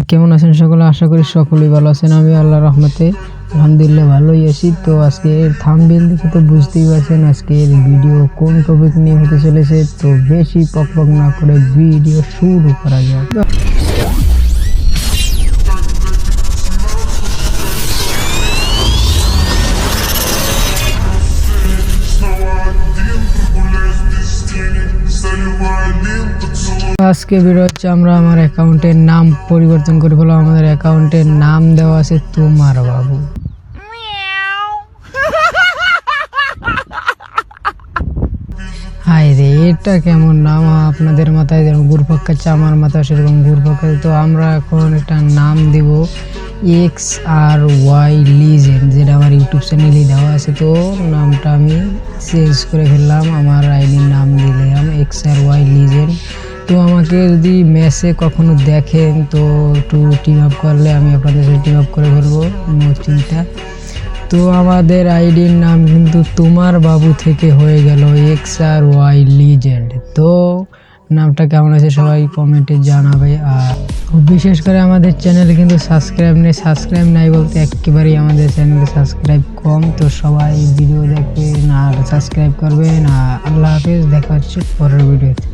কেমন আছেন সকলে? আশা করি সকলেই ভালো আছেন। আমি আল্লাহর রহমতে আলহামদুলিল্লাহ ভালোই আছি। তো আজকের থাম্বনেল দেখে তো বুঝতেই পারছেন আজকের ভিডিও কোন টপিক নিয়ে হতে চলেছে। তো বেশি পকপক না করে ভিডিও শুরু করা যাক। আজকে ভিডিও হচ্ছে আমরা আমার অ্যাকাউন্টের নাম পরিবর্তন করে ফেললাম। আমাদের অ্যাকাউন্টের নাম দেওয়া আছে তোমার বাবু। হাই রে, এটা কেমন নাম? আপনাদের মাথায় যেমন ঘুরপাক খাচ্ছে আমার মাথায় সেরকম ঘুরপাক খাচ্ছে। তো আমরা এখন একটা নাম দিব XRY লিজেন্ড, যেটা আমার ইউটিউব চ্যানেলে দেওয়া আছে। তো নামটা আমি চেঞ্জ করে ফেললাম, আমার আইডির নাম দিলাম XRY লিজেন্ড। তো আমাকে যদি ম্যাচে কখনো দেখেন তো একটু টিম আপ করলে আমি আপনাদের সাথে টিম আপ করে ফেলবো, নো চিন্তা। তো আমাদের আইডির নাম কিন্তু তোমার বাবু থেকে হয়ে গেল XRY লিজেন্ড। তো নামটা কেমন আছে সবাই কমেন্টে জানাবে। আর বিশেষ করে আমাদের চ্যানেলে কিন্তু সাবস্ক্রাইব নাই বলতে একেবারেই আমাদের চ্যানেলে সাবস্ক্রাইব কম। তো সবাই ভিডিও দেখবেন আর সাবস্ক্রাইব করবেন। আর আল্লাহ হাফেজ, দেখা হচ্ছে পরের ভিডিওতে।